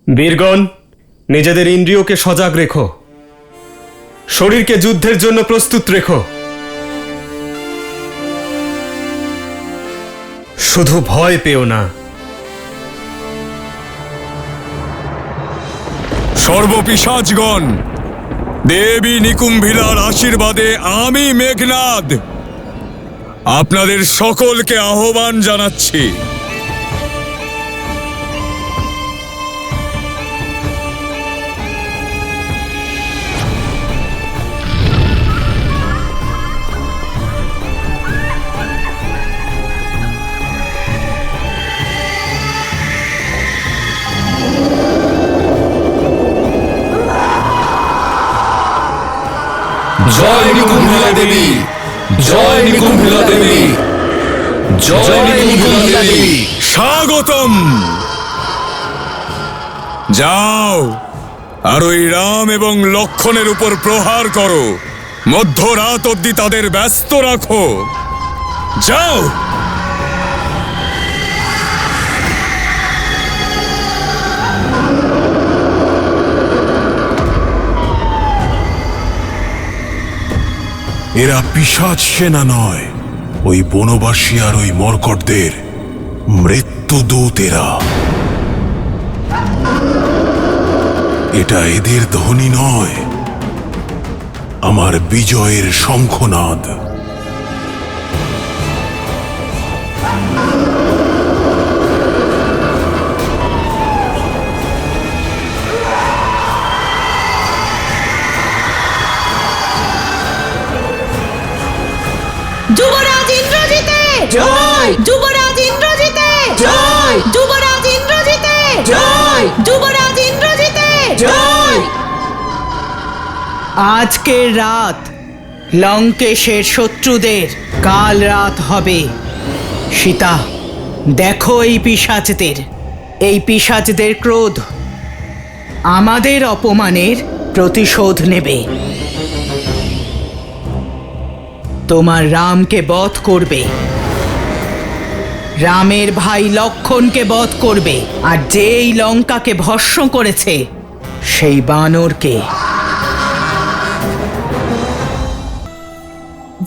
বীরগণ, নিজেদের ইন্দ্রিয়কে সজাগ রেখো, শরীরকে যুদ্ধের জন্য প্রস্তুত রেখো। শুধু ভয় পেও না। সর্বপিশাচগণ, দেবী নিকুম্ভিলার আশীর্বাদে আমি মেঘনাদ আপনাদের সকলকে আহ্বান জানাচ্ছি। জয় নিকুম্ভিলা দেবী, জয় নিকুম্ভিলা দেবী, জয় নিকুম্ভিলা দেবী। স্বাগতম। যাও আর ওই রাম এবং লক্ষণের উপর প্রহার করো, মধ্যরাত অবধি তাদের ব্যস্ত রাখো। যাও। এরা পিশাচ সেনা নয়, ওই বনবাসী আর ওই মর্কটদের মৃত্যুদূত এরা। এটা এদের ধ্বনি নয়, আমার বিজয়ের শঙ্খনাদ। যুবরাজ ইন্দ্রজিতের জয়, যুবরাজ ইন্দ্রজিতের জয়, যুবরাজ ইন্দ্রজিতের জয়, যুবরাজ ইন্দ্রজিতের জয়। আজকের রাত লঙ্কেশের শত্রুদের কাল রাত হবে। সীতা, দেখো এই পিশাচদের ক্রোধ আমাদের অপমানের প্রতিশোধ নেবে। তোমার রামকে বধ করবে, রামের ভাই লক্ষণকে বধ করবে, আর যেই লঙ্কাকে ভস্ম করেছে সেই বানরকে।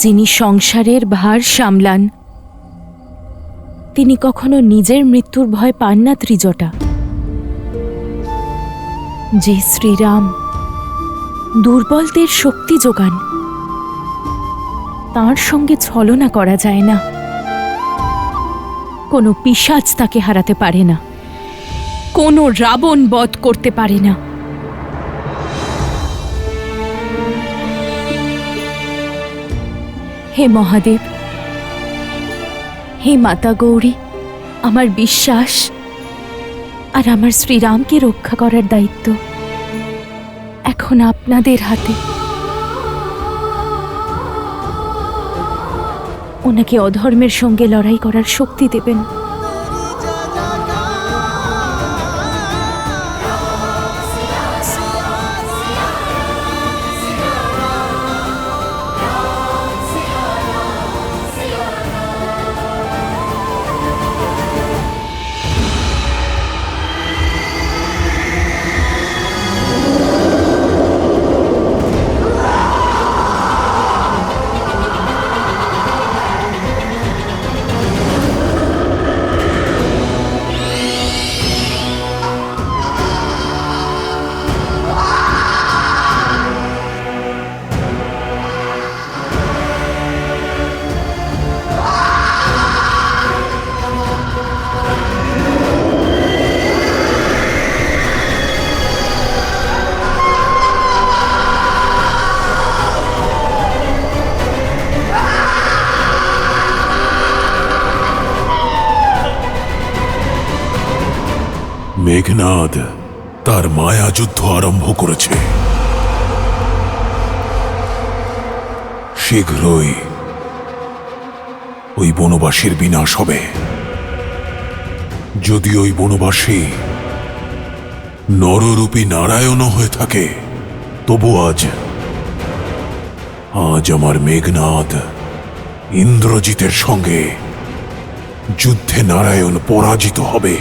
যিনি সংসারের ভার সামলান, তিনি কখনো নিজের মৃত্যুর ভয় পান না ত্রিজটা। যে শ্রীরাম দুর্বলদের শক্তি যোগান, তাঁর সঙ্গে ছলনা করা যায় না। কোনো পিশাচ তাকে হারাতে পারে না, কোনো রাবণ বধ করতে পারে না। হে মহাদেব, হে মাতা গৌরী, আমার বিশ্বাস আর আমার শ্রীরামকে রক্ষা করার দায়িত্ব এখন আপনাদের হাতে। ওনাকে অধর্মের সঙ্গে লড়াই করার শক্তি দেবেন। মেঘনাদ তার মায়া যুদ্ধ আরম্ভ করেছে। শীঘ্রই ওই বনবাসীর বিনাশ হবে। যদি ওই বনবাসী নররূপী নারায়ণও হয়ে থাকে, তবু আজ আমার মেঘনাদ ইন্দ্রজিতের সঙ্গে যুদ্ধে নারায়ণ পরাজিত হবে।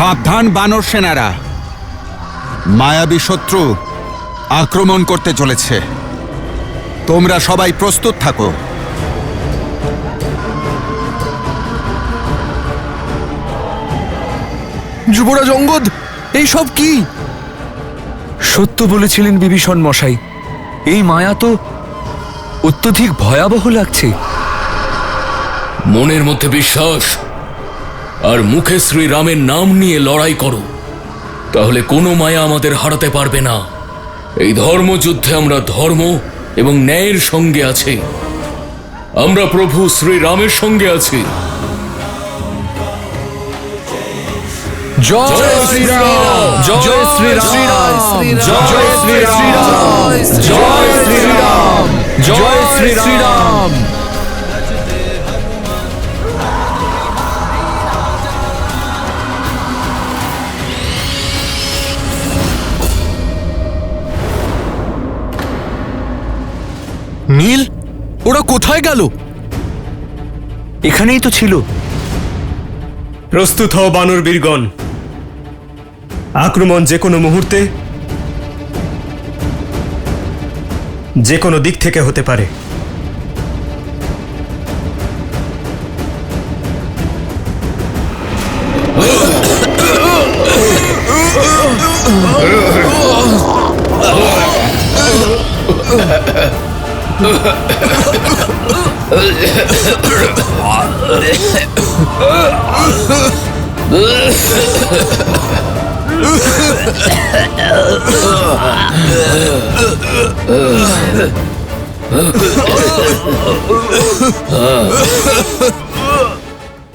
সাবধান বানর সেনারা, মায়াবী শত্রু আক্রমণ করতে চলেছে। তোমরা সবাই প্রস্তুত থাকো। যুবরাজ অঙ্গদ, এইসব কি? সত্য বলেছিলেন বিভীষণ মশাই, এই মায়া তো অত্যধিক ভয়াবহ লাগছে। মনের মধ্যে বিশ্বাস আর মুখে শ্রীরামের নাম নিয়ে লড়াই করো, তাহলে কোনো মায়া আমাদের হারাতে পারবে না। এই ধর্মযুদ্ধে আমরা ধর্ম এবং ন্যায়ের সঙ্গে আছি, আমরা প্রভু শ্রীরামের সঙ্গে আছি। জয় শ্রীরাম, জয় শ্রীরাম, জয় শ্রীরাম, জয় শ্রীরাম, জয় শ্রীরাম। নীল, ওরা কোথায় গেল? এখানেই তো ছিল। প্রস্তুত হও বানর বীরগণ, আক্রমণ যে কোনো মুহূর্তে যে কোনো দিক থেকে হতে পারে।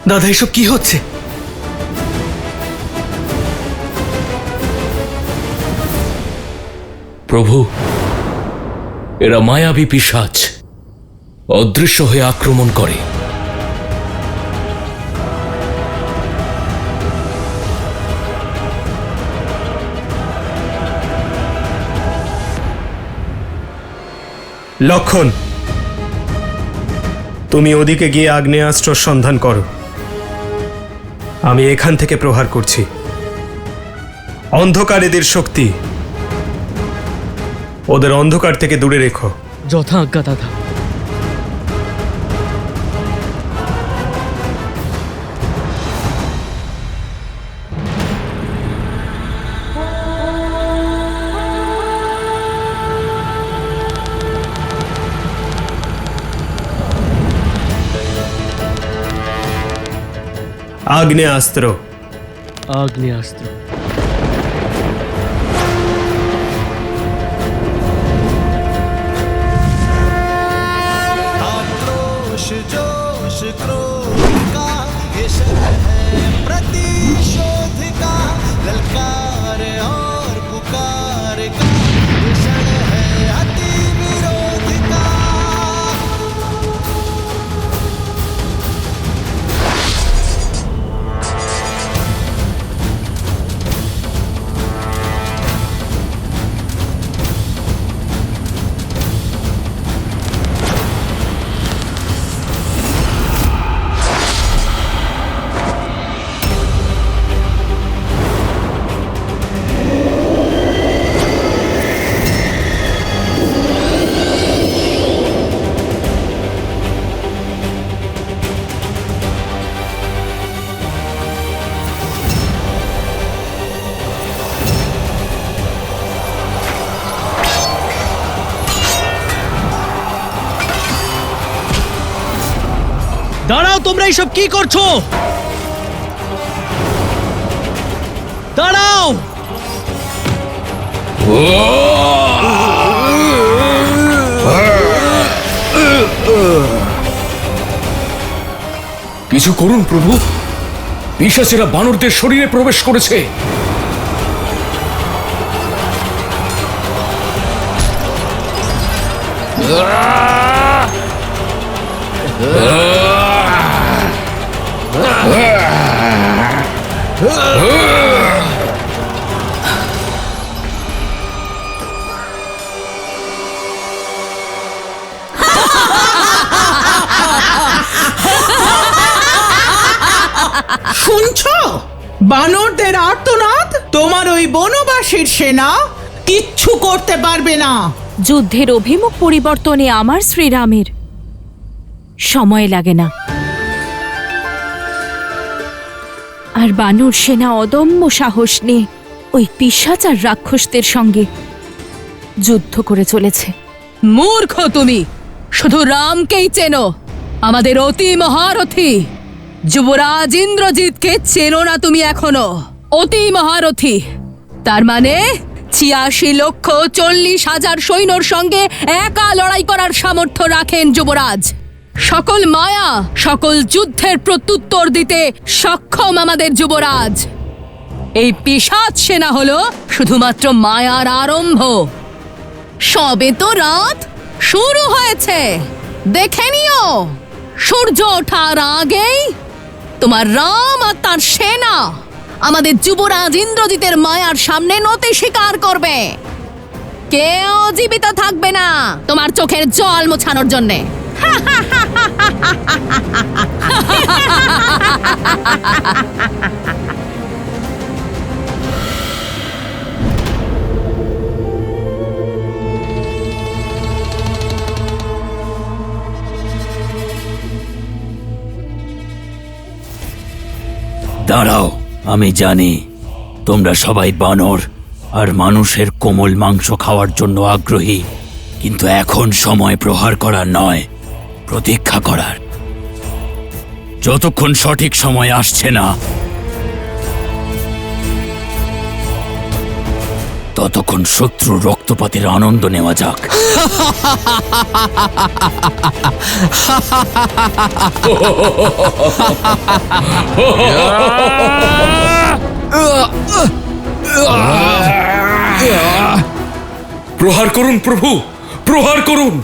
দাদা, এসব কি হচ্ছে? প্রভু, এরা মায়াবী পিশাচ, অদৃশ্য হয়ে আক্রমণ করে। লক্ষণ, তুমি ওদিকে গিয়ে আগ্নেয়াস্ত্র সন্ধান করো, আমি এখান থেকে প্রহার করছি। অন্ধকারেদের শক্তি, ওদের অন্ধকার থেকে দূরে রেখো। যথা আজ্ঞা দাদা। আগ্নেয়াস্ত্র, আগ্নেয়াস্ত্র। দাঁড়াও, তোমরা এইসব কি করছো? দাঁড়াও! কিছু করুন প্রভু, পিশাচেরা বানরদের শরীরে প্রবেশ করেছে। শুনছো? বানরদের আর্তনাদ তোমার ওই বনবাসীর সেনা কিচ্ছু করতে পারবে না। যুদ্ধের অভিমুখ পরিবর্তনে আমার শ্রীরামের সময় লাগে না। আর বানর সেনা অদম্য সাহস নিয়ে ওই পিশাচ আর রাক্ষসদের সঙ্গে যুদ্ধ করে চলেছে। মূর্খ তুমি, শুধু রামকেই চেনো, আমাদের অতি মহারথী যুবরাজ ইন্দ্রজিৎকে চেনো না তুমি এখনো। অতি মহারথী তার মানে ৮৬,৪০,০০০ সৈন্যর সঙ্গে একা লড়াই করার সামর্থ্য রাখেন যুবরাজ। সকল মায়া, সকল যুদ্ধের প্রত্যুত্তর দিতে সক্ষম আমাদের যুবরাজ। এই পিশাচ সেনা হলো শুধুমাত্র মায়ার আরম্ভ। সবে তো রাত শুরু হয়েছে, দেখে নিও সূর্য ওঠার আগেই তোমার রাম আর তার সেনা আমাদের যুবরাজ ইন্দ্রজিতের মায়ার সামনে নতি স্বীকার করবে। কেউ জীবিত থাকবে না তোমার চোখের জল মোছানোর জন্যে। দাঁড়াও, আমি জানি তোমরা সবাই বানর আর মানুষের কোমল মাংস খাওয়ার জন্য আগ্রহী, কিন্তু এখন সময় প্রহার করার নয়, প্রতীক্ষা করার। যতক্ষণ সঠিক সময় আসছে না ততক্ষণ শত্রুর রক্তপাতের আনন্দ নেওয়া যাক। প্রহার করুন প্রভু, প্রহার করুন।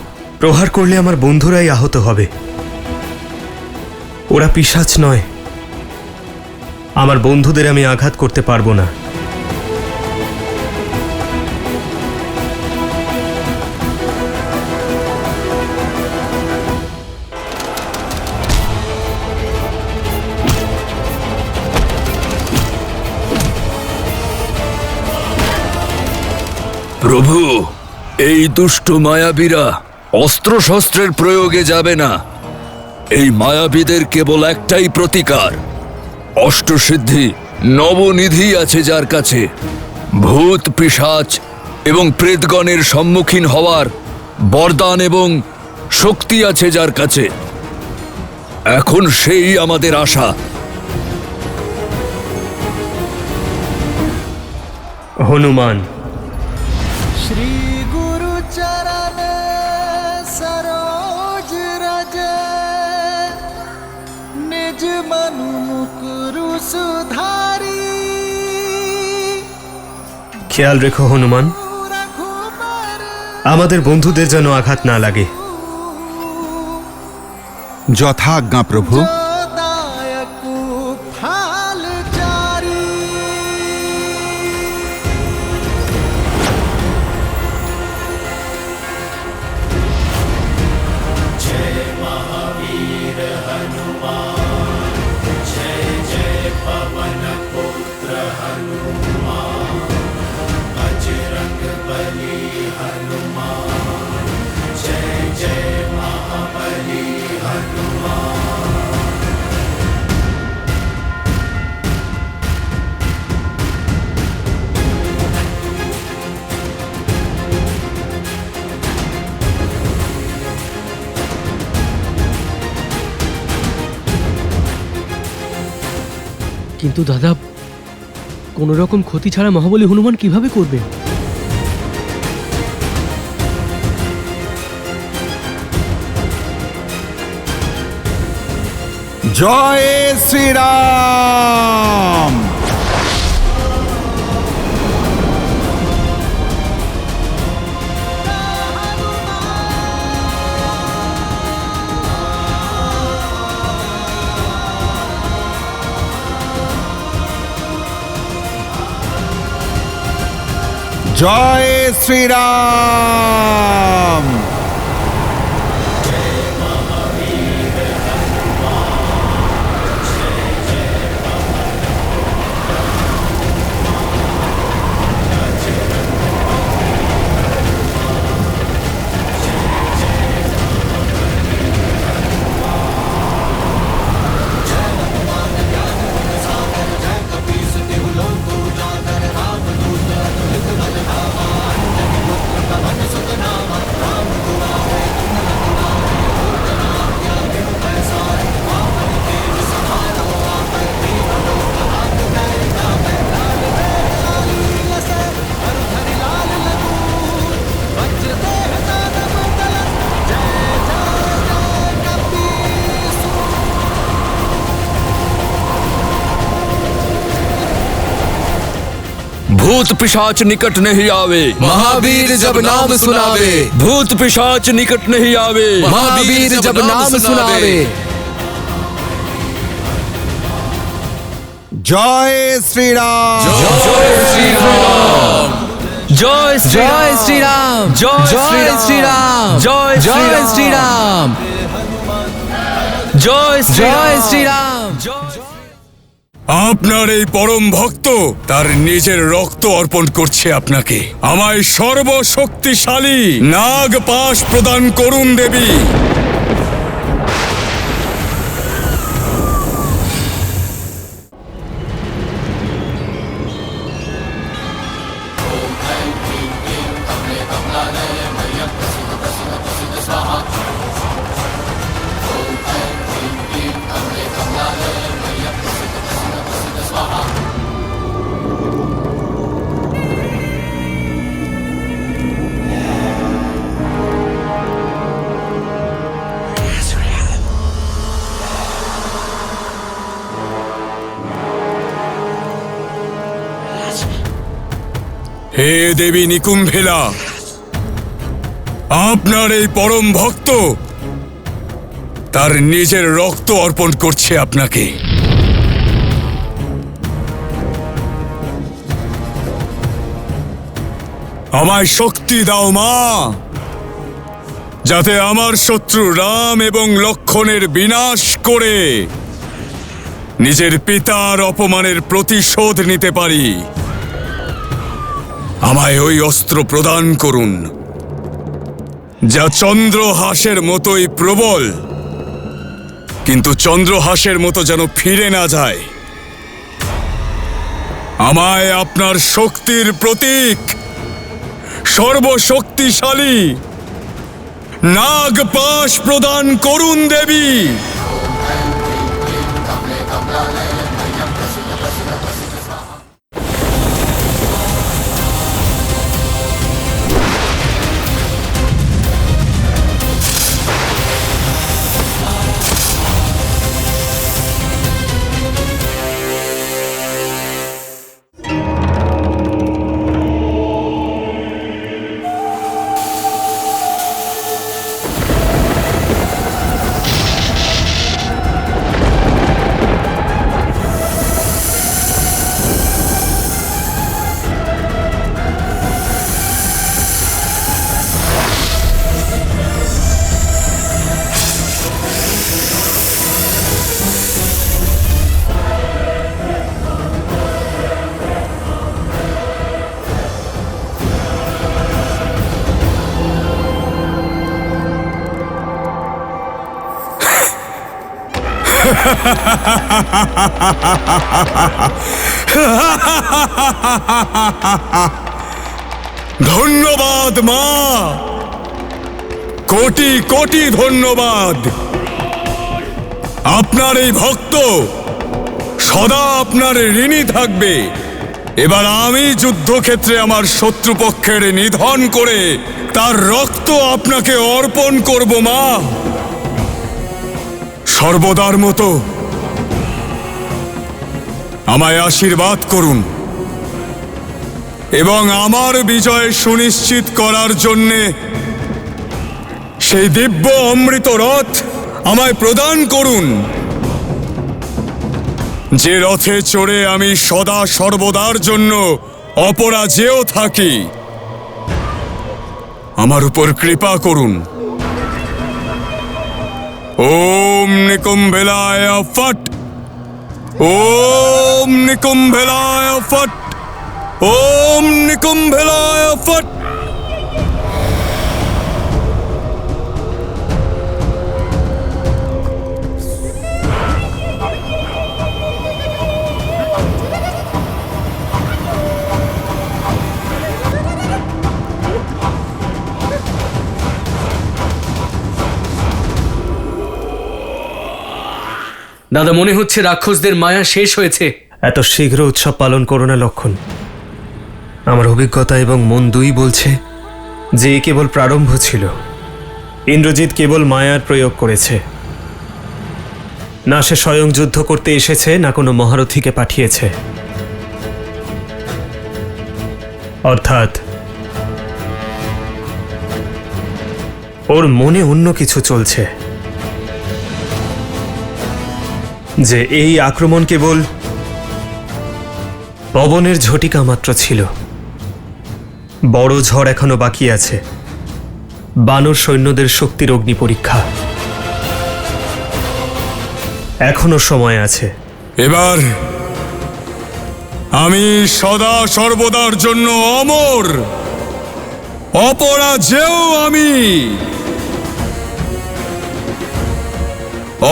প্রহার করলে আমার বন্ধুরাই আহত হবে। ওরা পিশাচ নয়। আমার বন্ধুদের আমি আঘাত করতে পারবো না। প্রভু, এই দুষ্ট মায়াবীরা অস্ত্রশস্ত্রের প্রয়োগে যাবে না। এই মায়াবীদের কেবল একটাই প্রতিকার, অষ্টসিদ্ধি নবনিধি আছে যার কাছে, ভূত পিশাচ এবং প্রেতগণের সম্মুখীন হওয়ার বরদান এবং শক্তি আছে যার কাছে। এখন সেই আমাদের আশা। হনুমান, শ্রী গুরু চরণ সরোজ রজ নিজ মনু মুকুরু সুধারি। খেয়াল রেখো হনুমান, আমাদের বন্ধুদের যেন আঘাত না লাগে। যথাজ্ঞা প্রভু। কিন্তু দাদা, কোন রকম ক্ষতি ছাড়া মহাবলী হনুমান কিভাবে করবে? জয় শ্রীরাম। জয় শ্রীরাম। भूत पिशाच निकट नहीं आवे, महावीर जब नाम सुनावे, भूत पिशाच निकट नहीं आवे, महावीर जब नाम सुनावे। জয় শ্রীরাম जय श्री राम, জয় জয় শ্রীরাম, জয় শ্রীরাম, জয় জয় শ্রীরাম, জয় জয় শ্রীরাম। আপনার এই পরম ভক্ত তার নিজের রক্ত অর্পণ করছে আপনাকে। আমায় সর্বশক্তিশালী নাগ পাশ প্রদান করুন দেবী। হে দেবী নিকুম্ভেলা, আপনার এই পরম ভক্ত তার নিজের রক্ত অর্পণ করছে আপনাকে। আমায় শক্তি দাও মা, যাতে আমার শত্রু রাম এবং লক্ষ্মণের বিনাশ করে নিজের পিতার অপমানের প্রতিশোধ নিতে পারি। আমায় ওই অস্ত্র প্রদান করুন যা চন্দ্রহাসের মতোই প্রবল, কিন্তু চন্দ্রহাসের মতো যেন ফিরে না যায়। আমায় আপনার শক্তির প্রতীক সর্বশক্তিশালী নাগপাশ প্রদান করুন দেবী। ধন্যবাদ মা, কোটি কোটি ধন্যবাদ। আপনার এই ভক্ত সদা আপনার ঋণী থাকবে। এবার আমি যুদ্ধক্ষেত্রে আমার শত্রুপক্ষের নিধন করে তার রক্ত আপনাকে অর্পণ করব মা। সর্বদার মতো আমায় আশীর্বাদ করুন এবং আমার বিজয় সুনিশ্চিত করার জন্যে সেই দিব্য অমৃত রথ আমায় প্রদান করুন, যে রথে চড়ে আমি সদা সর্বদার জন্য অপরাজেয় থাকি। আমার উপর কৃপা করুন। ওম নিকুম্ভেলায় ফট, ওম নিকুম্ভেলায় ফট, ওম নিকুম্ভেলায় ফট। দাদা, মনে হচ্ছে রাক্ষসদের মায়া শেষ হয়েছে। এত শীঘ্র উৎসব পালন করো না লক্ষণ। আমার অভিজ্ঞতা এবং মন দুই বলছে যে এ কেবল প্রারম্ভ ছিল। ইন্দ্রজিৎ কেবল মায়ার প্রয়োগ করেছে। না সে স্বয়ং যুদ্ধ করতে এসেছে, না কোনো মহারথীকে পাঠিয়েছে। অর্থাৎ ওর মনে অন্য কিছু চলছে, যে এই আক্রমণ কেবল পবনের ঝটিকা মাত্র ছিল। বড় ঝড় এখনো বাকি আছে, বানর সৈন্যদের শক্তির অগ্নি পরীক্ষা। এখনো সময় আছে। এবার আমি সদা সর্বদার জন্য অমর, অপরাজেয় আমি।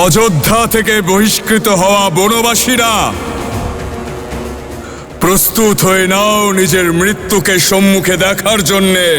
অযোধ্যা থেকে বহিষ্কৃত হওয়া বনবাসীরা, প্রস্তুত হয়ে নাও নিজের মৃত্যুকে সম্মুখে দেখার জন্যে।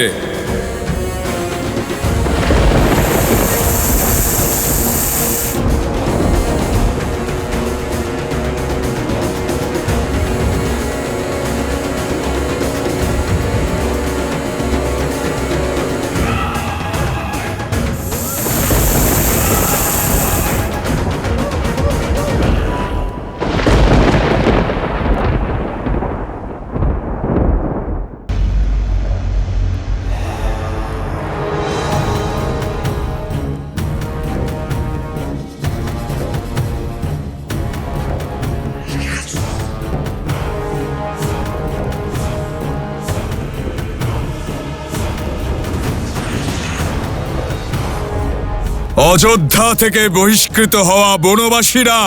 অযোধ্যা থেকে বহিষ্কৃত হওয়া বনবাসীরা,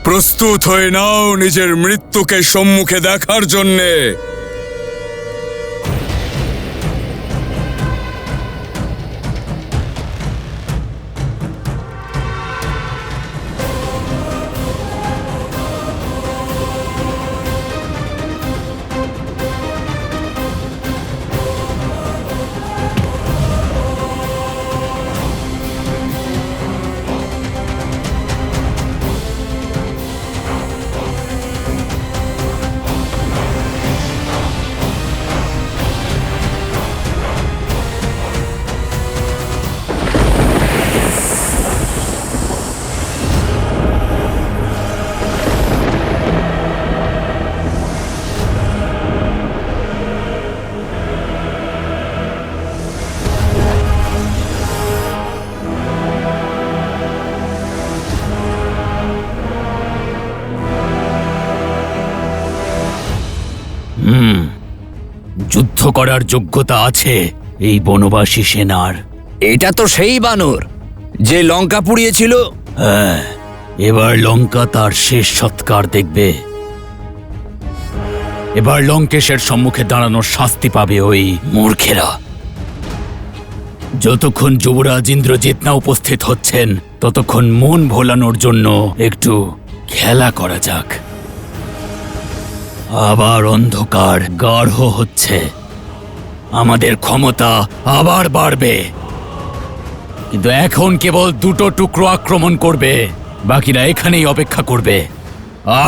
প্রস্তুত হয়ে নাও নিজের মৃত্যুকে সম্মুখে দেখার জন্যে। যুদ্ধ করার যোগ্যতা আছে এই বনবাসী সেনার। এটা তো সেই বানর যে লঙ্কা পুড়িয়েছিল। হ্যাঁ, এবার লঙ্কা তার শেষ সৎকার দেখবে। এবার লঙ্কেশের সম্মুখে দাঁড়ানোর শাস্তি পাবে ওই মূর্খেরা। যতক্ষণ যুবরাজ ইন্দ্রজিৎ না উপস্থিত হচ্ছেন, ততক্ষণ মন ভোলানোর জন্য একটু খেলা করা যাক। আবার অন্ধকার গাঢ় হচ্ছে, আমাদের ক্ষমতা আবার বাড়বে। কিন্তু এখন কেবল দুটো টুকরো আক্রমণ করবে, বাকিরা এখানেই অপেক্ষা করবে।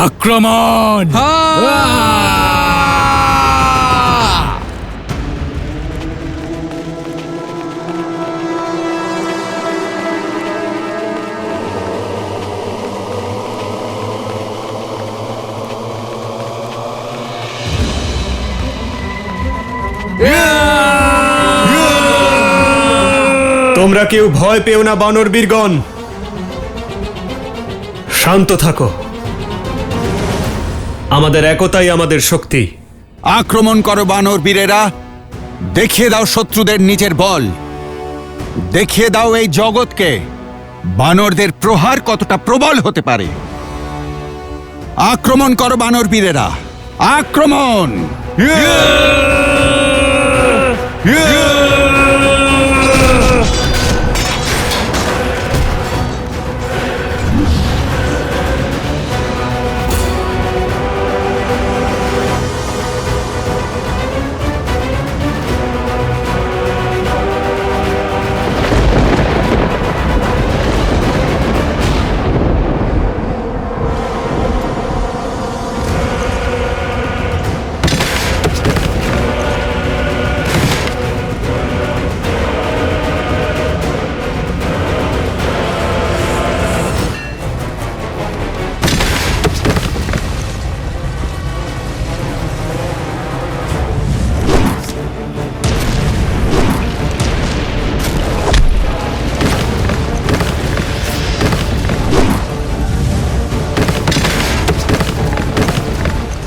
আক্রমণ! তোমরা কেউ ভয় পেও না বানর বীরগণ, শান্ত থাকো। আমাদের একতাই আমাদের শক্তি। আক্রমণ করো বানর বীরেরা, দেখিয়ে দাও শত্রুদের নিজের বল। দেখিয়ে দাও এই জগৎকে বানরদের প্রহার কতটা প্রবল হতে পারে। আক্রমণ করো বানর বীরেরা, আক্রমণ!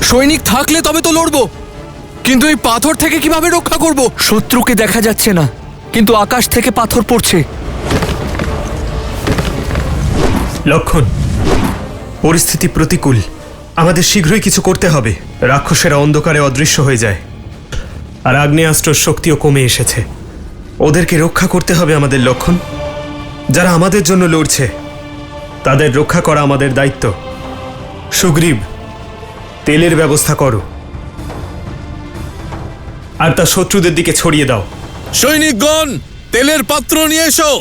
সৈনিক থাকলে তবে তো লড়বো, কিন্তু এই পাথর থেকে কিভাবে রক্ষা করব? শত্রুকে দেখা যাচ্ছে না, কিন্তু আকাশ থেকে পাথর পড়ছে। লক্ষণ, পরিস্থিতি প্রতিকূল। আমাদের শীঘ্রই কিছু করতে হবে। রাক্ষসেরা অন্ধকারে অদৃশ্য হয়ে যায়, আর আগ্নেয়াস্ত্রর শক্তিও কমে এসেছে। ওদেরকে রক্ষা করতে হবে আমাদের। লক্ষণ, যারা আমাদের জন্য লড়ছে তাদের রক্ষা করা আমাদের দায়িত্ব। সুগ্রীব, তেলের ব্যবস্থা করো আর তা শত্রুদের দিকে ছড়িয়ে দাও। সৈনিকগণ, তেলের পাত্র নিয়ে এসো।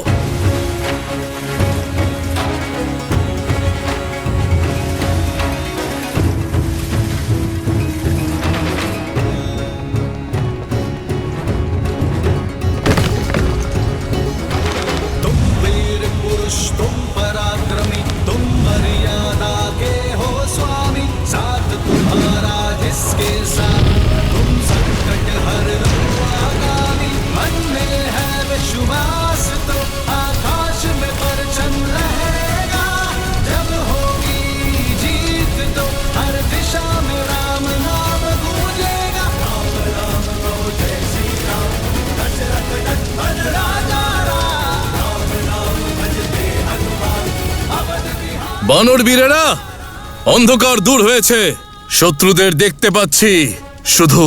বানর বীরেরা, অন্ধকার দূর হয়েছে, শত্রুদের দেখতে পাচ্ছি। শুধু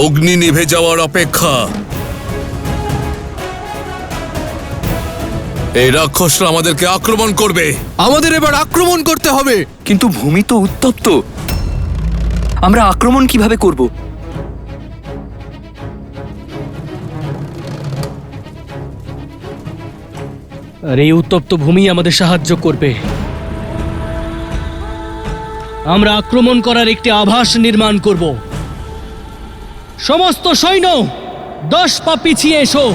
অগ্নি নিভে যাওয়ার অপেক্ষা। এই রাক্ষসরা আমাদেরকে আক্রমণ করবে। আমাদের এবার আক্রমণ করতে হবে। কিন্তু ভূমি তো উত্তপ্ত, আমরা আক্রমণ কিভাবে করব? আর এই উত্তপ্ত ভূমি আমাদের সাহায্য করবে। আমরা আক্রমণ করার একটি আভাস নির্মাণ করব। সমস্ত সৈন্য 10 পা পিছিয়ে এসো।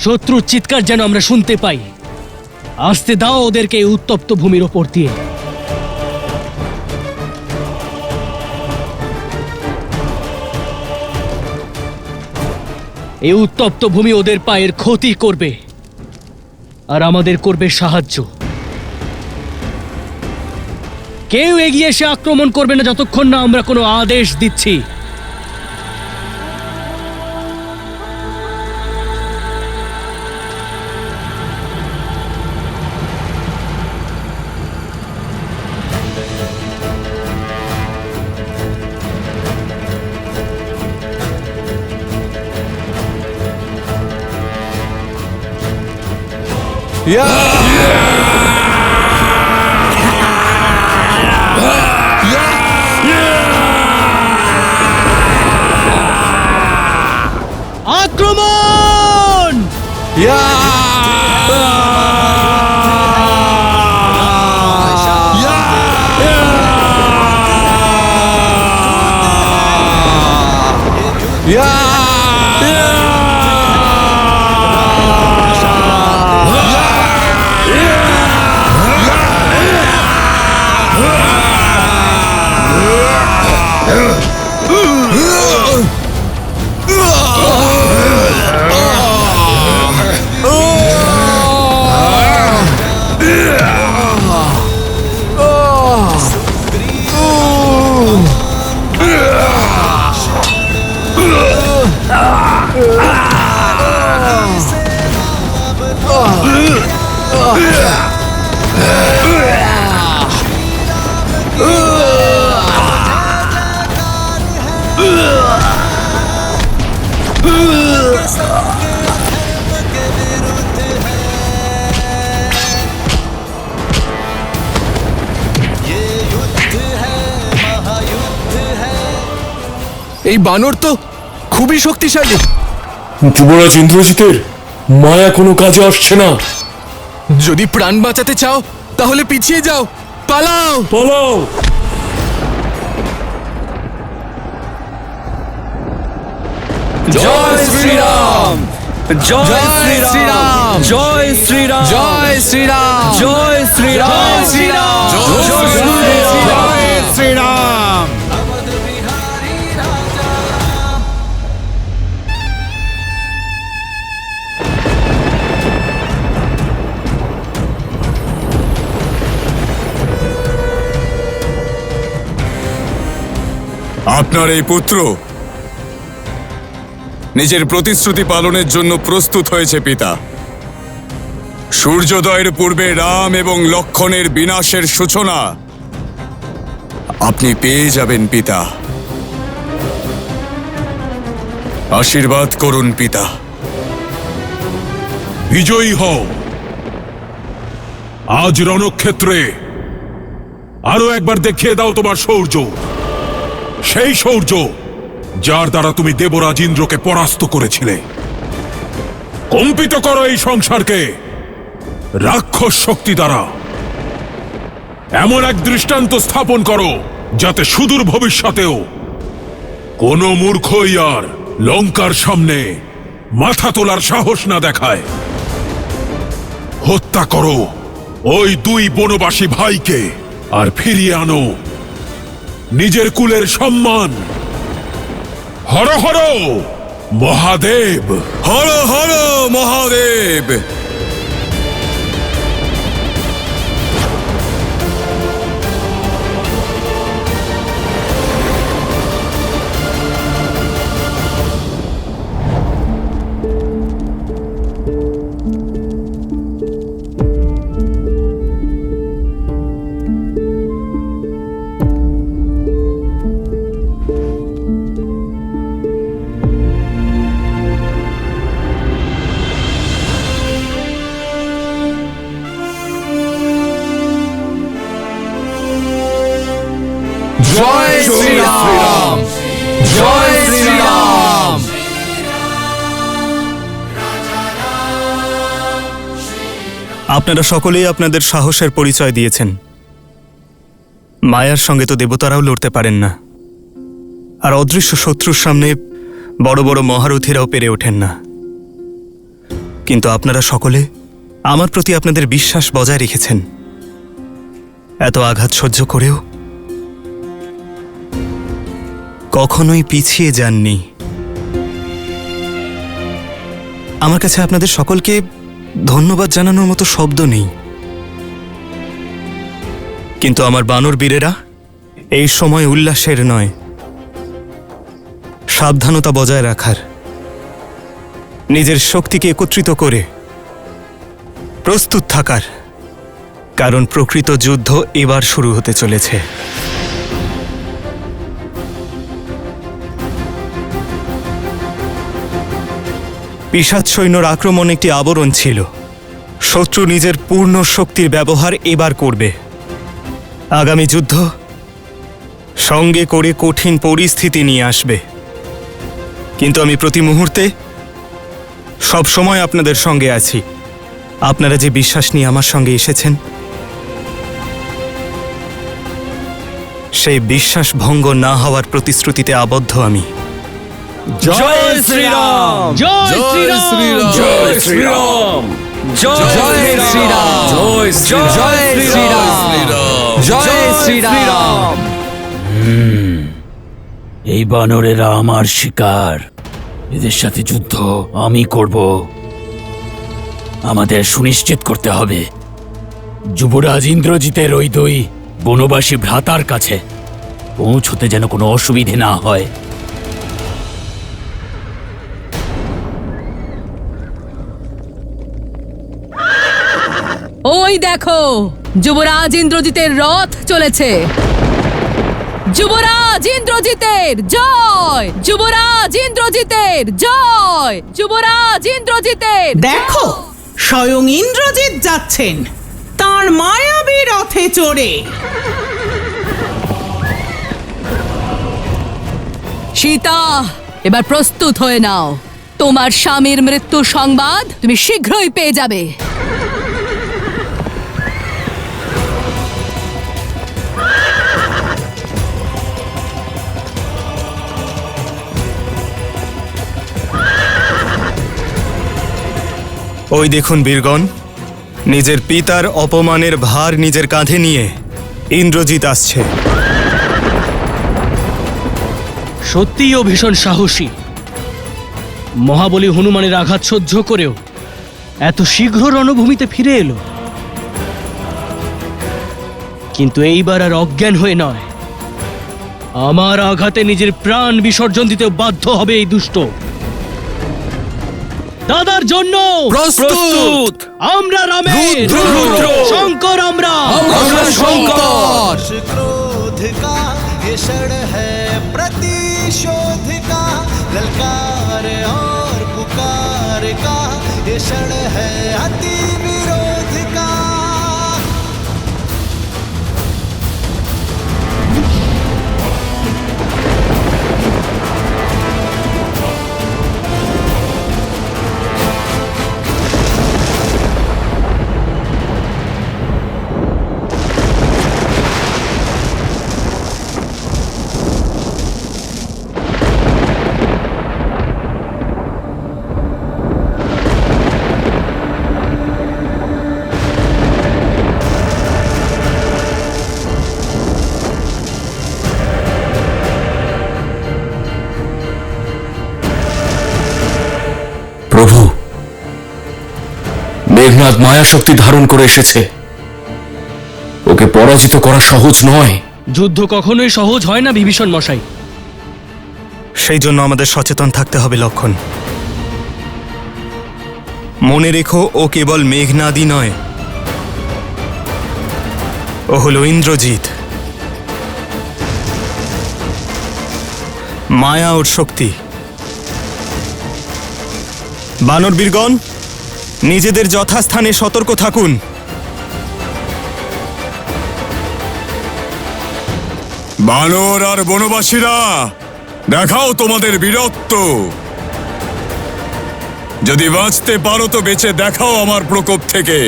শত্রুর চিৎকার যেন আমরা শুনতে পাই। আসতে দাও ওদেরকে এই উত্তপ্ত ভূমির ওপর দিয়ে। এই উত্তপ্ত ভূমি ওদের পায়ের ক্ষতি করবে আর আমাদের করবে সাহায্য। কেউ এগিয়ে এসে আক্রমণ করবে না যতক্ষণ না আমরা কোনো আদেশ দিচ্ছি। আক্রমণ! এই বানর তো খুবই শক্তিশালী। যুবরাজ ইন্দ্রজিতের মায়া কোনো কাজে আসছে না। যদি প্রাণ বাঁচাতে চাও তাহলে পিছিয়ে যাও, পালাও পালাও। জয় শ্রীরাম। জয় শ্রীরাম জয় শ্রীরাম জয় শ্রীরাম জয় শ্রীরাম শ্রীরাম জয় শ্রীরাম। আপনার এই পুত্র নিজের প্রতিশ্রুতি পালনের জন্য প্রস্তুত হয়েছে পিতা। সূর্যোদয়ের পূর্বে রাম এবং লক্ষ্মণের বিনাশের সূচনা আপনি পেয়ে যাবেন পিতা। আশীর্বাদ করুন পিতা। বিজয়ী হও। আজ রণক্ষেত্রে আরো একবার দেখিয়ে দাও তোমার শৌর্য, সেই শৌর্য যার দ্বারা তুমি দেবরাজ ইন্দ্রকে পরাস্ত করেছিলে। কম্পিত করো এই সংসারকে রাক্ষস শক্তি দ্বারা। এমন এক দৃষ্টান্ত স্থাপন করো যাতে সুদূর ভবিষ্যতেও কোনো মূর্খই আর লঙ্কার সামনে মাথা তোলার সাহস না দেখায়। হত্যা করো ওই দুই বনবাসী ভাইকে আর ফিরিয়ে আনো নিজের কুলের সম্মান। হর হর মহাদেব, হর হর মহাদেব। জয় শ্রীরাম জয় শ্রীরাম। আপনারা সকলেই আপনাদের সাহসের পরিচয় দিয়েছেন। মায়ার সঙ্গে তো দেবতারাও লড়তে পারেন না, আর অদৃশ্য শত্রুর সামনে বড় বড় মহারথীরাও পেরে ওঠেন না। কিন্তু আপনারা সকলে আমার প্রতি আপনাদের বিশ্বাস বজায় রেখেছেন। এত আঘাত সহ্য করেও কখনোই পিছিয়ে যাননি। আমার কাছে আপনাদের সকলকে ধন্যবাদ জানানোর মতো শব্দ নেই। কিন্তু আমার বানর বীরেরা এই সময় উল্লাসের নয়, সাবধানতা বজায় রাখার, নিজের শক্তিকে একত্রিত করে প্রস্তুত থাকার, কারণ প্রকৃত যুদ্ধ এবার শুরু হতে চলেছে। পিশাচ সৈন্যর আক্রমণ একটি আবরণ ছিল। শত্রু নিজের পূর্ণ শক্তির ব্যবহার এবার করবে। আগামী যুদ্ধ সঙ্গে করে কঠিন পরিস্থিতি নিয়ে আসবে। কিন্তু আমি প্রতি মুহূর্তে সব সময় আপনাদের সঙ্গে আছি। আপনারা যে বিশ্বাস নিয়ে আমার সঙ্গে এসেছেন, সেই বিশ্বাস ভঙ্গ না হওয়ার প্রতিশ্রুতিতে আবদ্ধ আমি। জয় শ্রীরাম জয় শ্রীরাম জয় শ্রীরাম জয় শ্রীরাম জয় শ্রীরাম জয় শ্রীরাম। এই বানরেরা আমার শিকার, এদের সাথে যুদ্ধ আমি করব। আমাদের সুনিশ্চিত করতে হবে যুবরাজ ইন্দ্রজিতের ওই দুই বনবাসী ভ্রাতার কাছে পৌঁছতে যেন কোনো অসুবিধে না হয়। ওই দেখো, যুবরাজ ইন্দ্রজিতের রথ চলেছে। যুবরাজ ইন্দ্রজিতের জয়, যুবরাজ ইন্দ্রজিতের জয়, যুবরাজ ইন্দ্রজিতের। দেখো, স্বয়ং ইন্দ্রজিৎ যাচ্ছেন তার মায়াবী রথে চড়ে। সীতা, এবার প্রস্তুত হয়ে নাও। তোমার স্বামীর মৃত্যুর সংবাদ তুমি শীঘ্রই পেয়ে যাবে। ওই দেখুন বীরগণ, নিজের পিতার অপমানের ভার নিজের কাঁধে নিয়ে ইন্দ্রজিৎ আসছে। সত্যিই ও ভীষণ সাহসী। মহাবলী হনুমানের আঘাত সহ্য করেও এত শীঘ্র রণভূমিতে ফিরে এলো। কিন্তু এইবার আর অজ্ঞান হয়ে নয়, আমার আঘাতে নিজের প্রাণ বিসর্জন দিতে বাধ্য হবে এই দুষ্ট। দাদার জন্য প্রস্তুত। আমরা রামের, শঙ্কর আমরা শঙ্কর। क्रोध का ये क्षण है प्रतिशोध का, ललकार और पुकार का ये क्षण है अति विरोध का। প্রভু, মেঘনাদ মায়া শক্তি ধারণ করে এসেছে। ওকে পরাজিত করা সহজ নয়। যুদ্ধ কখনোই সহজ হয় না বিভীষণ মশাই। সেই জন্য আমাদের সচেতন থাকতে হবে লক্ষণ। মনে রেখো, ও কেবল মেঘনাদই নয়, ও হলো ইন্দ্রজিৎ। মায়া ওর শক্তি। বানর বীরগণ, নিজেদের যথাস্থানে সতর্ক থাকুন। বানর আর বনবাসীরা, দেখাও তোমাদের বীরত্ব। যদি বাঁচতে পারো তো বেঁচে দেখাও আমার প্রকোপ থেকে।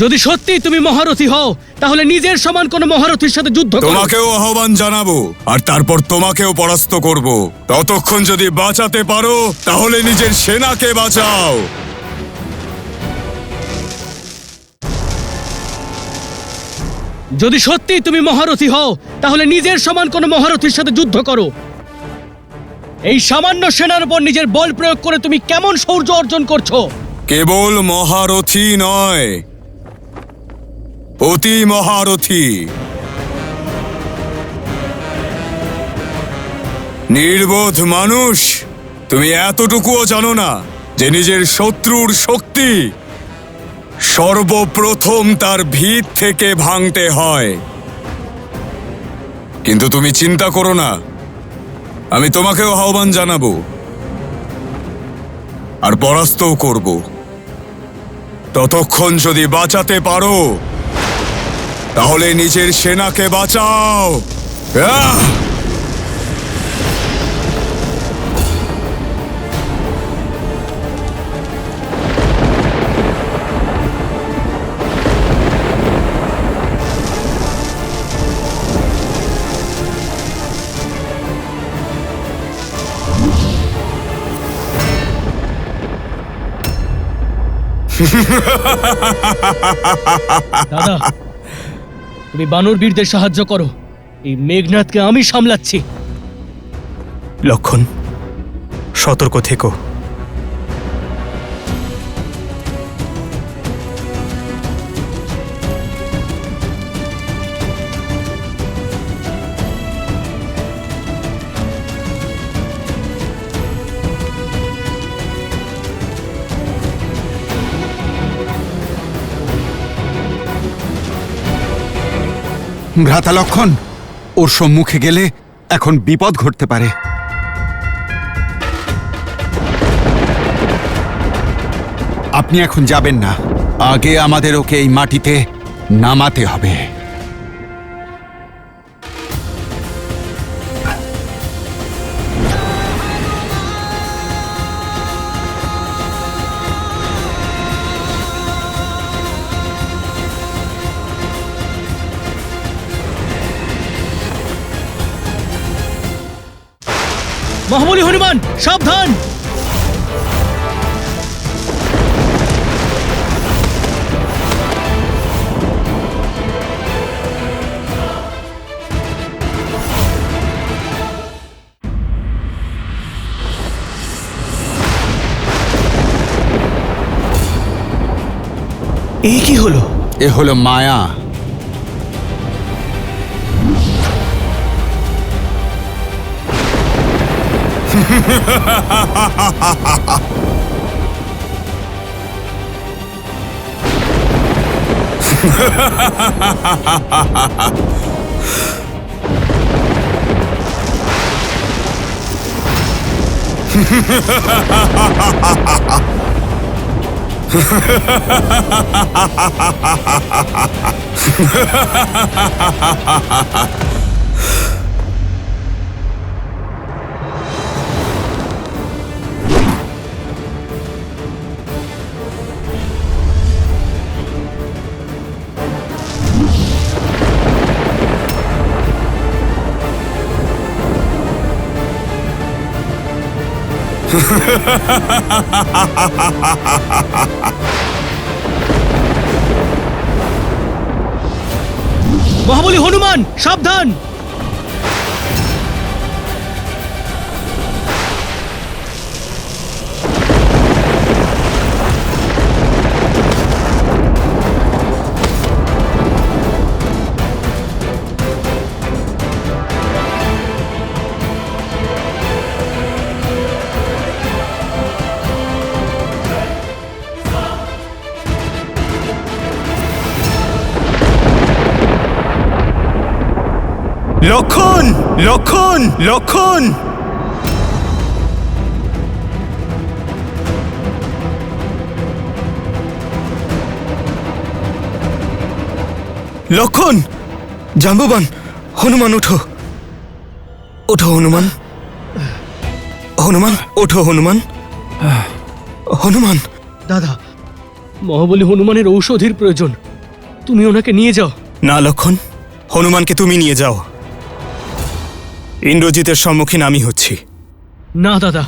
যদি সত্যি তুমি মহারথী হও, তাহলে নিজের সমান কোন মহারথীর সাথে যুদ্ধ করো। তোমাকেও আহ্বান জানাবো, আর তারপর তোমাকেও পরাস্ত করব। ততক্ষণ যদি বাঁচাতে পারো তাহলে নিজের সেনাকে বাঁচাও। যদি সত্যি তুমি মহারথী হও, তাহলে নিজের সমান কোন মহারথীর সাথে যুদ্ধ করো। এই সামান্য সেনার উপর নিজের বল প্রয়োগ করে তুমি কেমন শৌর্য অর্জন করছো? কেবল মহারথী নয়, অতি মহারথী। নির্বোধ মানুষ, তুমি এতটুকুও জানো না যে নিজের শত্রুর শক্তি সর্বপ্রথম তার ভিত থেকে ভাঙতে হয়। কিন্তু তুমি চিন্তা করো না, আমি তোমাকেও আহ্বান জানাবো আর পরাস্তও করব। ততক্ষণ যদি বাঁচাতে পারো তাহলে নিজের সেনাকে বাঁচাও। আহ! দাদা, তুমি বানর বীরদের সাহায্য করো। এই মেঘনাথকে আমি সামলাচ্ছি। লক্ষণ, সতর্ক থেকো। ভ্রাতা লক্ষণ, ওর সম্মুখে গেলে এখন বিপদ ঘটতে পারে। আপনি এখন যাবেন না, আগে আমাদের ওকে এই মাটিতে নামাতে হবে। হনুমান সাবধান! এই কি হলো? এ হলো মায়া। মহাবলী হনুমান সাবধান! লক্ষণ, লক্ষণ, লক্ষণ! লক্ষণ, জাম্ববান, হনুমান ওঠো, ওঠো হনুমান, হনুমান ওঠো, হনুমান, হনুমান। দাদা, মহাবলী হনুমানের ঔষধির প্রয়োজন, তুমি ওনাকে নিয়ে যাও। না লক্ষণ, হনুমানকে তুমি নিয়ে যাও। ইন্দ্রজিতের সম্মুখীন আমি হচ্ছি। না দাদা,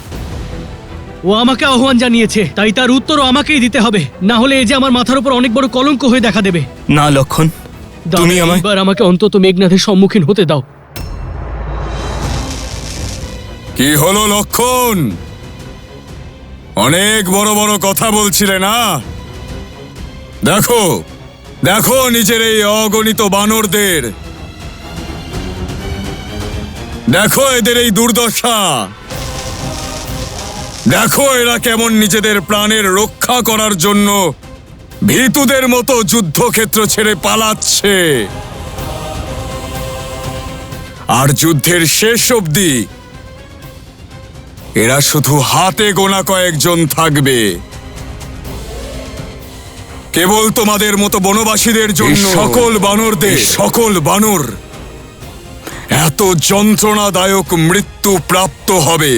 ও আমাকে আহ্বান জানিয়েছে, তাই তার উত্তরও আমাকেই দিতে হবে, না হলে এই যে আমার মাথার উপর অনেক বড় কলঙ্ক হয়ে দেখা দেবে। না লক্ষণ, দাদা, তুমি আমায় এবার আমাকে অন্তত মেঘনাথের সম্মুখীন হতে দাও। কি হলো লক্ষণ? অনেক বড় বড় কথা বলছিলে না? দেখো, দেখো নিজের এই অগণিত বানরদের, দেখো এদের এই দুর্দশা, দেখো এরা কেমন নিজেদের প্রাণের রক্ষা করার জন্য ভীতুদের মতো যুদ্ধক্ষেত্র ছেড়ে পালাচ্ছে। আর যুদ্ধের শেষ অবধি এরা শুধু হাতে গোনা কয়েকজন থাকবে, কেবল তোমাদের মতো বনবাসীদের জন্য। সকল বানরদের, সকল বানর এত যন্ত্রণাদায়ক মৃত্যু প্রাপ্ত হবে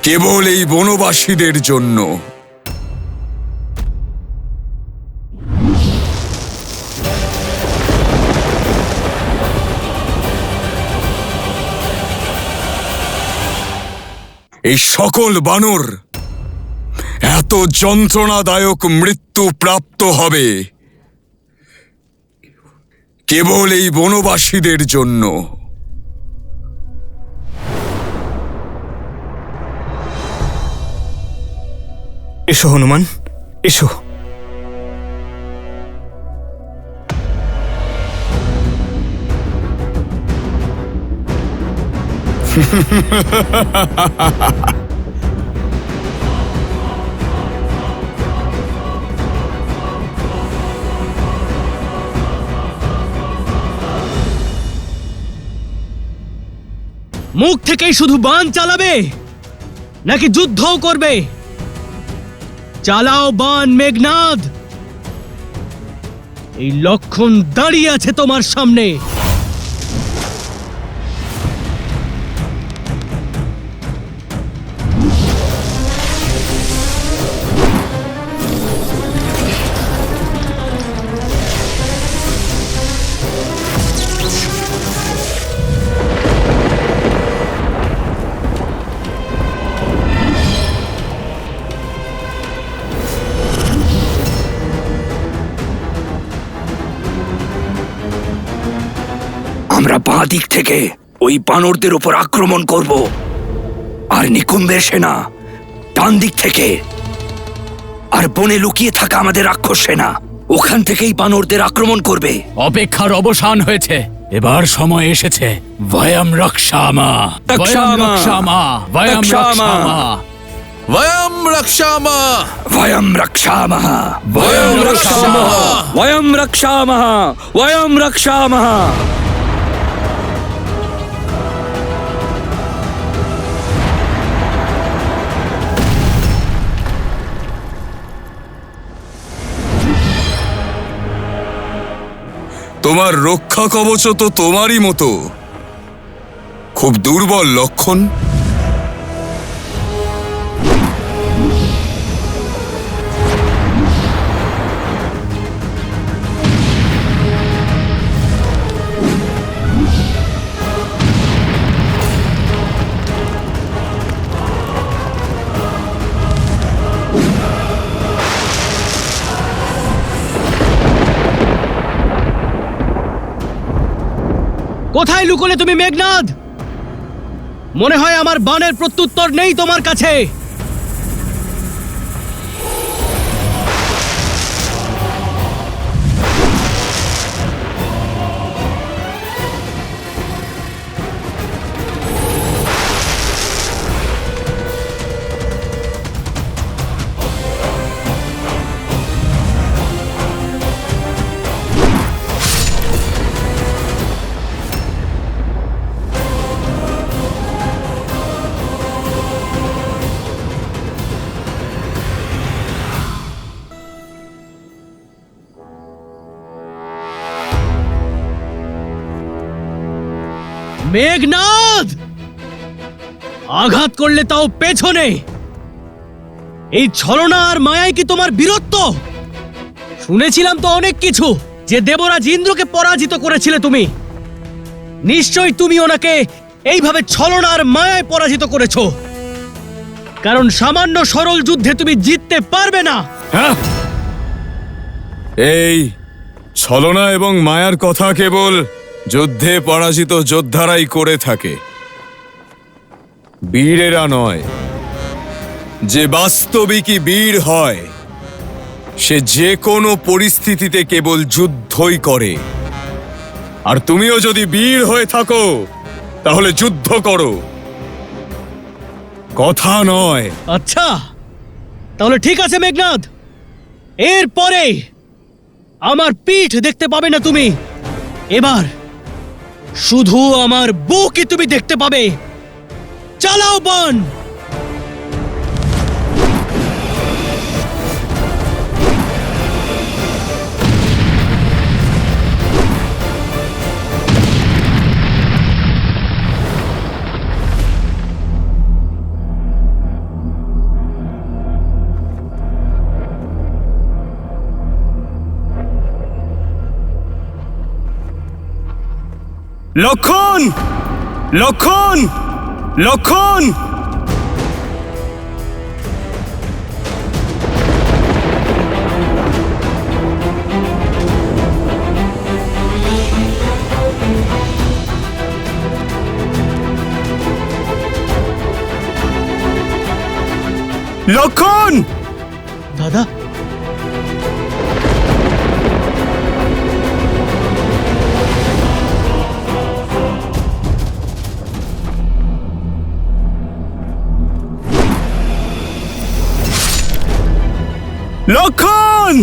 কেবল এই বনবাসীদের জন্য। এই সকল বানর এত যন্ত্রণাদায়ক মৃত্যু প্রাপ্ত হবে কেবল এই বনবাসীদের জন্য। এসো হনুমান, এসো। মুখ থেকেই শুধু বাণ চালাবে নাকি যুদ্ধও করবে? চালাও বাণ মেঘনাদ, এই লক্ষণ দাঁড়িয়ে আছে তোমার সামনে। বাঁ দিক থেকে ওই বানরদের উপর আক্রমণ করব, আর নিকুম্বের সেনা ডান দিক থেকে, আর বনে লুকিয়ে থাকা আমাদের রাক্ষস সেনা ওখান থেকেই বানরদের আক্রমণ করবে। অপেক্ষার অবসান হয়েছে, এবার সময় এসেছে। ভয়ম রক্ষামা, রক্ষামা, ভয়ম রক্ষামা, বয়ম রক্ষামা, ভয়ম রক্ষামহ, বয়ম রক্ষামা, ভয়ম রক্ষামহ, ভয়ম রক্ষামহ। তোমার রক্ষা কবচ তো তোমারই মতো, খুব দুর্বল লক্ষণ। কোথায় লুকোলে তুমি মেঘনাদ? মনে হয় আমার বাণের প্রত্যুত্তর নেই তোমার কাছে। মেঘনাদ, আঘাত করলে তাও পেছনে। এই ছলনা আর মায়ায় কি তোমার বীরত্ব? শুনেছিলাম তো অনেক কিছু, যে দেবরাজ ইন্দ্রকে পরাজিত করেছিলে তুমি। নিশ্চয়ই তুমি ওনাকে এইভাবে ছলনা আর মায়ায় পরাজিত করেছো, কারণ সামান্য সরল যুদ্ধে তুমি জিততে পারবে না। হ্যাঁ, এই ছলনা এবং মায়ার কথা কেবল যুদ্ধে পরাজিত যোদ্ধারাই করে থাকে, বীরেরা নয়। যে বাস্তবিকই বীর হয় সে যে কোনো পরিস্থিতিতে কেবল যুদ্ধই করে। আর তুমিও যদি বীর হয়ে থাকো তাহলে যুদ্ধ করো, কথা নয়। আচ্ছা, তাহলে ঠিক আছে মেঘনাদ, এরপরে আমার পিঠ দেখতে পাবে না তুমি। এবার শুধু আমার বুকই তুমি দেখতে পাবে। চালাও বাণ। লক্ষণ, লক্ষণ, লক্ষণ! লক্ষণ! দাদা, লক্ষণ!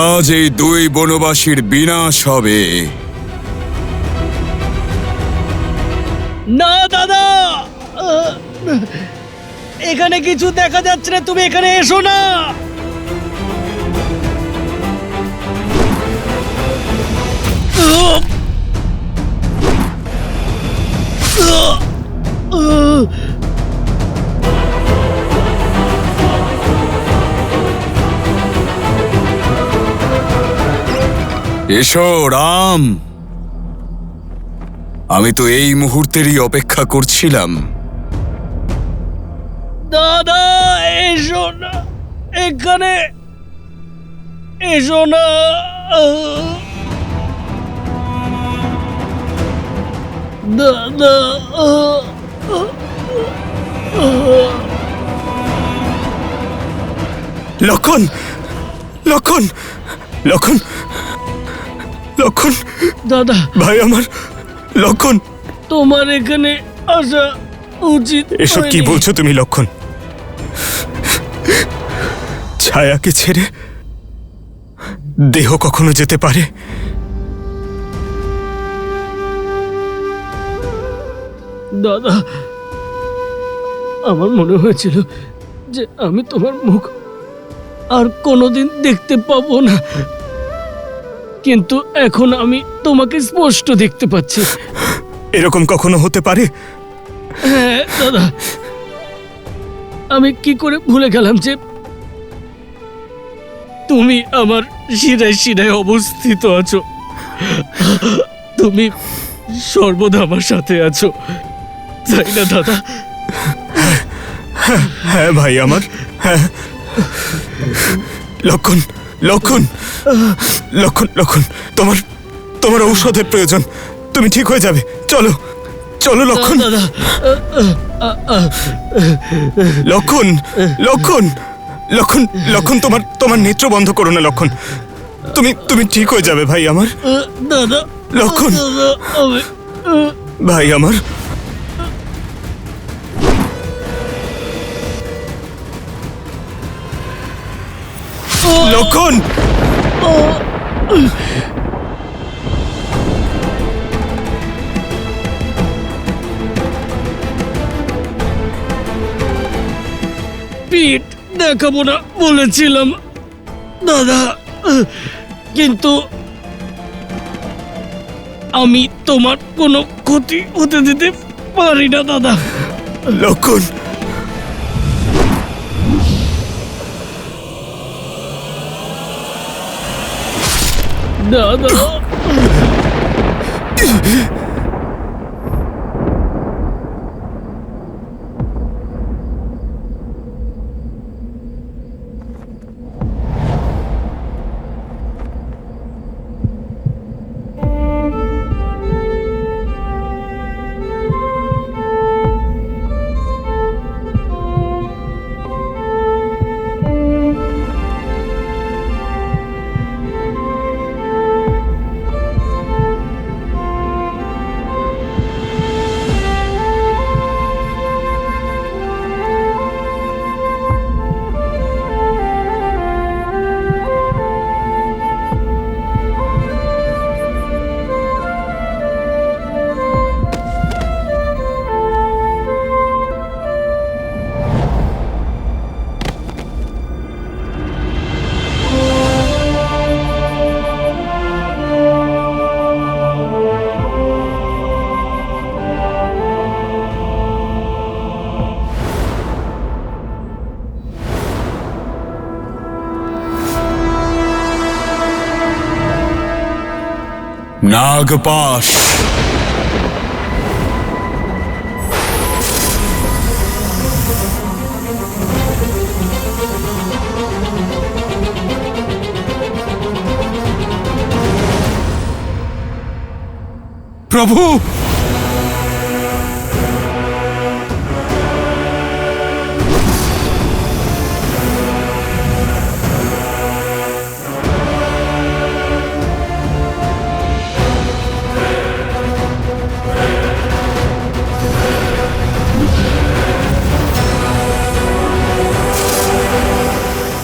আজ এই দুই বনবাসীর বিনাশ হবে। না দাদা, এখানে কিছু দেখা যাচ্ছে না, তুমি এখানে এসো না। এসো রাম, আমি তো এই মুহূর্তেরই অপেক্ষা করছিলাম। দাদা এসো না, এখানে এসো না। দাদা, লক্ষণ, লক্ষণ, লক্ষণ, লক্ষণ, দাদা, ভাই আমার, লক্ষণ। তোমার এখানে আসা উচিত এসব কি হয়নি। বলছো তুমি লক্ষণ? ছায়াকে ছেড়ে দেহ কখনো যেতে পারে? দাদা, আমার মনে হয়েছিল যে আমি তোমার মুখ আর কোনোদিন দেখতে পাবো না, কিন্তু এখন আমি তোমাকে স্পষ্ট দেখতে পাচ্ছি। এরকম কখনো হতে পারে? হ্যাঁ দাদা, আমি কি করে ভুলে গেলাম যে তুমি আমার শিরায় শিরায় অবস্থিত আছো। তুমি সর্বদা আমার সাথে আছো, তাই না দাদা? হ্যাঁ ভাই আমার, হ্যাঁ। লক্ষণ, লক্ষণ, লক্ষণ, লক্ষণ, তোমার তোমার ঔষধের প্রয়োজন। তুমি ঠিক হয়ে যাবে। চলো, চলো লক্ষণ। দাদা, লক্ষণ, লক্ষণ, লক্ষণ, লক্ষণ, তোমার তোমার নেত্র বন্ধ করো না লক্ষণ। তুমি ঠিক হয়ে যাবে ভাই আমার। দাদা, লক্ষণ, দাদা, আমি ভাই আমার। লক্ষণ, পিঠ দেখাবো না বলেছিলাম দাদা, কিন্তু আমি তোমার কোনো ক্ষতি হতে দিতে পারি না দাদা। লক্ষণ, দাদা, নাগপাশ। প্রভু,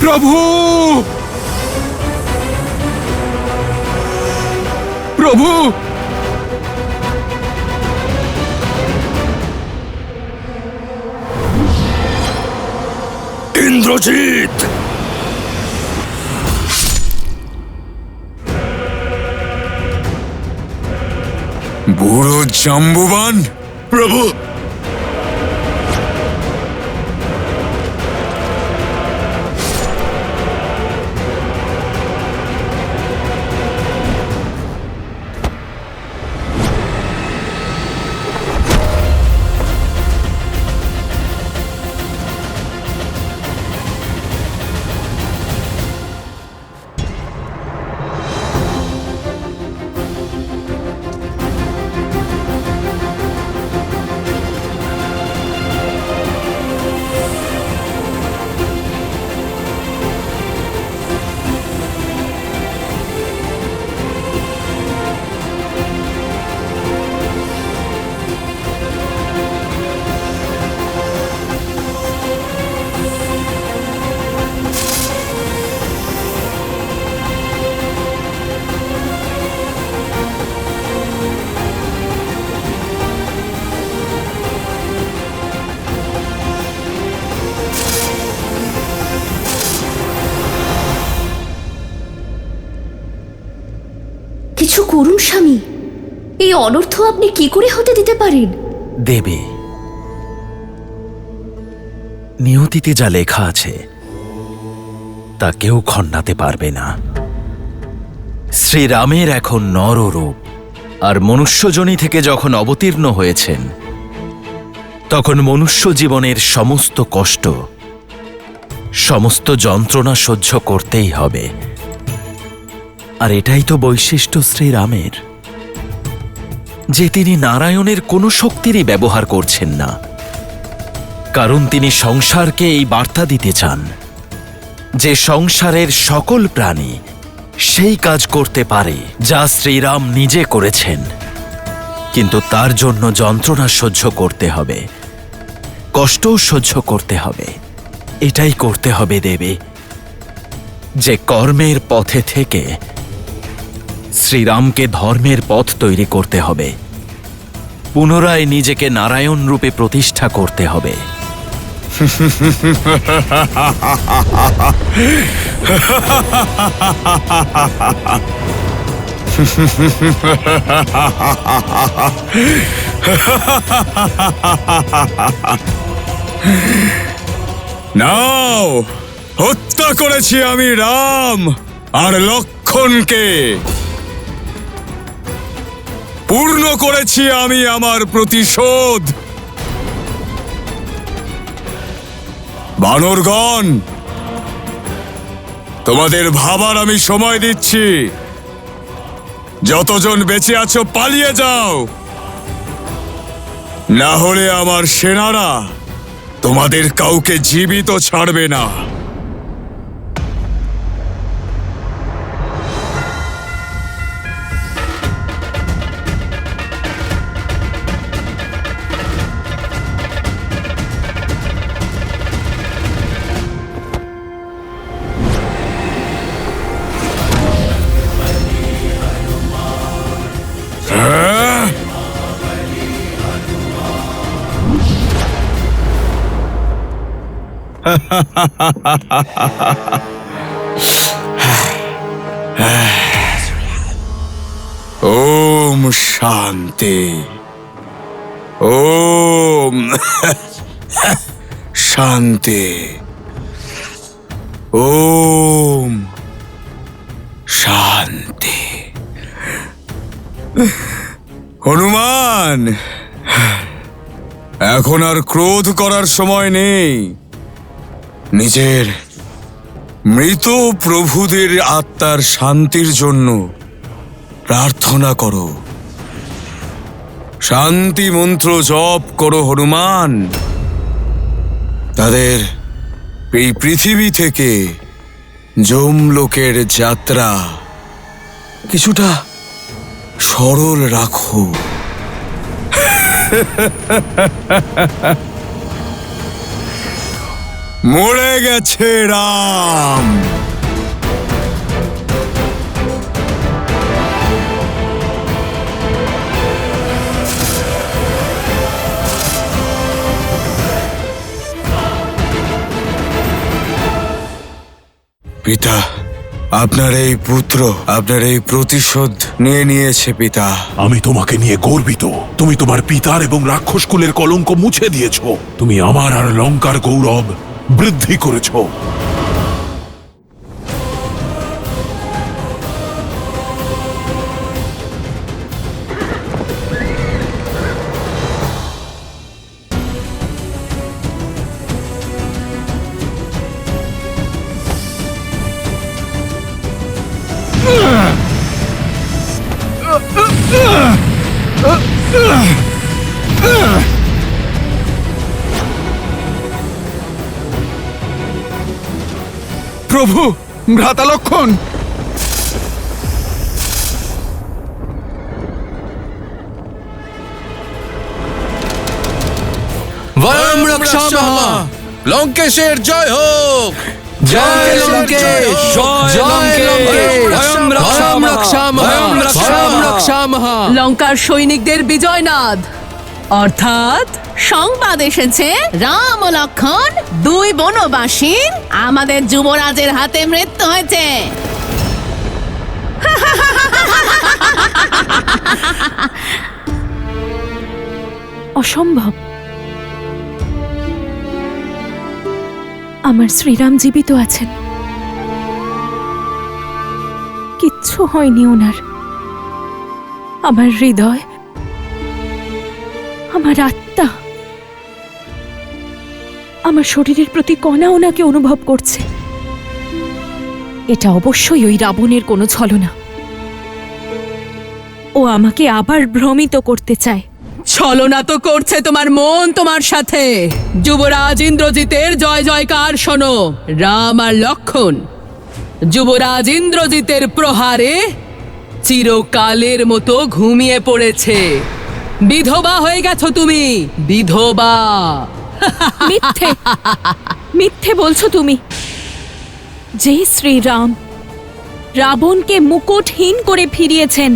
প্রভু, প্রভু, ইন্দ্রজিৎ! বুড়ো জাম্বুবান। প্রভু, করুণ স্বামী, এই অনর্থ আপনি কি করে হতে দিতে পারেন? দেবী, নিয়তিতে যা লেখা আছে তা কেউ খণ্ডাতে পারবে না। শ্রীরামের এখন নররূপ, আর মনুষ্যজনী থেকে যখন অবতীর্ণ হয়েছেন তখন মনুষ্য জীবনের সমস্ত কষ্ট, সমস্ত যন্ত্রণা সহ্য করতেই হবে। আর এটাই তো বৈশিষ্ট্য শ্রীরামের, যে তিনি নারায়ণের কোনো শক্তিরই ব্যবহার করছেন না, কারণ তিনি সংসারকে এই বার্তা দিতে চান যে সংসারের সকল প্রাণী সেই কাজ করতে পারে যা শ্রীরাম নিজে করেছেন, কিন্তু তার জন্য যন্ত্রণা সহ্য করতে হবে, কষ্টও সহ্য করতে হবে। এটাই করতে হবে দেবী, যে কর্মের পথে থেকে শ্রীরামকে ধর্মের পথ তৈরি করতে হবে, পুনরায় নিজেকে নারায়ণ রূপে প্রতিষ্ঠা করতে হবে। নাও, হত্যা করেছি আমি রাম আর লক্ষণকে, পূর্ণ করেছি আমি আমার প্রতিশোধ। বানরগণ, তোমাদের ভাবার আমি সময় দিচ্ছি। যতজন বেঁচে আছো পালিয়ে যাও, না হলে আমার সেনারা তোমাদের কাউকে জীবিত ছাড়বে না। ওম শান্তি, ওম শান্তি, ওম শান্তি। হনুমান, এখন আর ক্রোধ করার সময় নেই। নিজের মৃত প্রভুদের আত্মার শান্তির জন্য প্রার্থনা করো, শান্তি মন্ত্র জপ করো হনুমান। তাদের এই পৃথিবী থেকে যমলোকের যাত্রা কিছুটা সরল রাখো। মরে গেছে রাম। পিতা, আপনার এই পুত্র আপনার এই প্রতিশোধ নিয়ে নিয়েছে পিতা। আমি তোমাকে নিয়ে গর্বিত। তুমি তোমার পিতার এবং রাক্ষস কুলের কলঙ্ক মুছে দিয়েছো। তুমি আমার আর লঙ্কার গৌরব বৃদ্ধি করেছো। প্রভু, ভ্রাতা লক্ষণ! বয়ম রক্ষামহ! লঙ্কেশের জয় হোক! জয় লঙ্কেশ! জয় লঙ্কেশ! বয়ম রক্ষামহ! বয়ম রক্ষামহ! লঙ্কার সৈনিকদের বিজয়নাদ, অর্থাৎ সংবাদ এসেছে রাম ও লক্ষণ দুই বনবাসীর আমাদের যুবরাজের হাতে মৃত্যু হয়েছে। অসম্ভব। আমার শ্রীরাম জীবিত আছেন, কিচ্ছু হয়নি ওনার। আমার হৃদয়, আমার আত্মা, আমার শরীরের প্রতি কণা ওনাকে অনুভব করছে। এটা অবশ্যই ওই রাবণের কোনো ছলনা। ও আমাকে আবার ভ্রমিত করতে চায়। ছলনা তো করছে তোমার মন তোমার সাথে। যুবরাজ ইন্দ্রজিতের জয় জয়কার শোনো। রাম আর লক্ষণ যুবরাজ ইন্দ্রজিতের প্রহারে চিরকালের মতো ঘুমিয়ে পড়েছে। বিধবা হয়ে গেছো তুমি, বিধবা। মিথ্যে, মিথ্যে বলছো তুমি। যে শ্রীরাম রাবণকে মুকুটহীন করে ফিরিয়েছেন,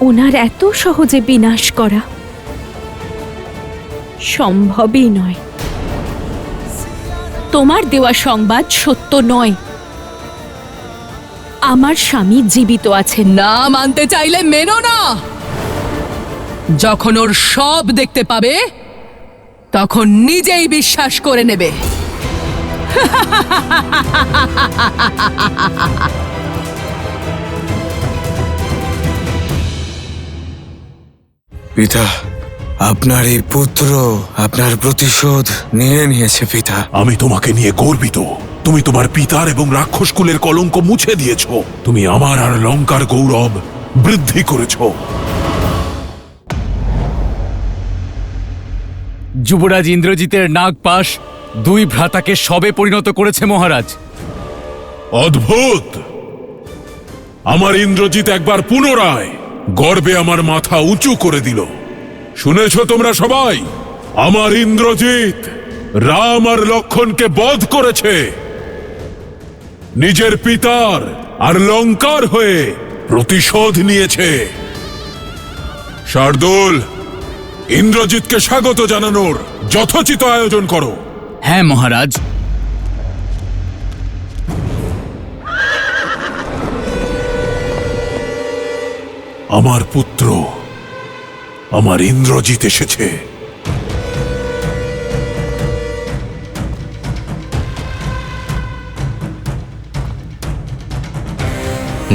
ওনার এত সহজে বিনাশ করা সম্ভবই নয়। তোমার দেওয়া সংবাদ সত্য নয়। আমার স্বামী জীবিত আছেন। না মানতে চাইলে মেনো না। যখন ওর সব দেখতে পাবে তখন নিজেই বিশ্বাস করে নেবে। পিতা, আপনার এই পুত্র আপনার প্রতিশোধ নিয়ে নিয়েছে পিতা। আমি তোমাকে নিয়ে গর্বিত। তুমি তোমার পিতার এবং রাক্ষস কুলের কলঙ্ক মুছে দিয়েছ। তুমি আমার আর লঙ্কার গৌরব বৃদ্ধি করেছ। যুবরাজ ইন্দ্রজিতের নাগপাশ দুই ভ্রাতাকে সবে পরিণত করেছে মহারাজ। অদ্ভুত! আমার ইন্দ্রজিৎ একবার পুনরায় গর্বে আমার মাথা উঁচু করে দিল। শুনেছ তোমরা সবাই? আমার ইন্দ্রজিৎ রাম আর লক্ষণকে বধ করেছে। নিজের পিতার আর লঙ্কার হয়ে প্রতিশোধ নিয়েছে। শার্দুল, ইন্দ্রজিৎকে স্বাগত জানানোর যথোচিত আয়োজন করো। হ্যাঁ মহারাজ। আমার পুত্র, আমার ইন্দ্রজিৎ এসেছে।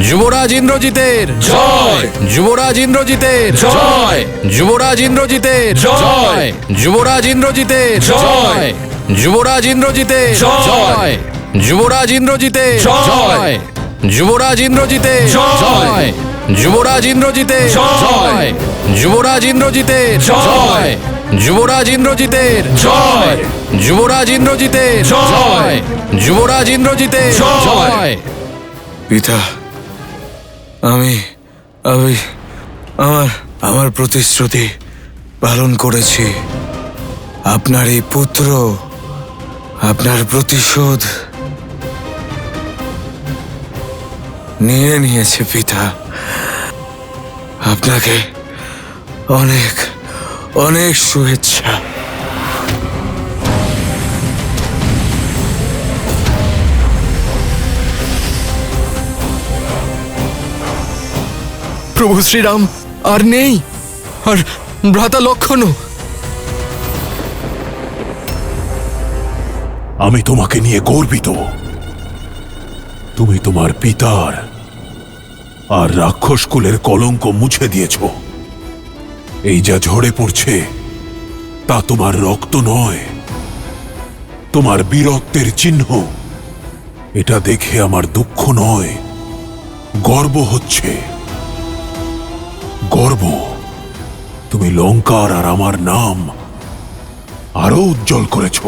যুবরাজ ইন্দ্রজিতের জয়! যুবরাজ ইন্দ্রজিতের জয়! যুবরাজ ইন্দ্রজিতের জয়! যুবরাজ ইন্দ্রজিতের জয়! যুবরাজ ইন্দ্রজিতের জয়! যুবরাজ ইন্দ্রজিতের জয়! যুবরাজ ইন্দ্রজিতের জয়! যুবরাজ ইন্দ্রজিতের জয়! যুবরাজ ইন্দ্রজিতের জয়! যুবরাজ ইন্দ্রজিতের জয়! যুবরাজ ইন্দ্রজিতের জয়! যুবরাজ ইন্দ্রজিতের জয়! পিতা, আমি আমি আমার প্রতিশ্রুতি পালন করেছি। আপনার এই পুত্র আপনার প্রতিশোধ নিয়ে নিয়েছে পিতা। আপনাকে অনেক অনেক শুভেচ্ছা। প্রভু শ্রীরাম আর নেই, আর ভ্রাতা লক্ষণও। আমি তোমাকে নিয়ে গর্বিত। তুমি তোমার পিতার আর রাক্ষস কুলের কলঙ্ক মুছে দিয়েছ। এই যা ঝরে পড়ছে তা তোমার রক্ত নয়, তোমার বীরত্বের চিহ্ন। এটা দেখে আমার দুঃখ নয়, গর্ব হচ্ছে। গর্ব। তুমি লঙ্কার আর আমার নাম আরো উজ্জ্বল করেছো।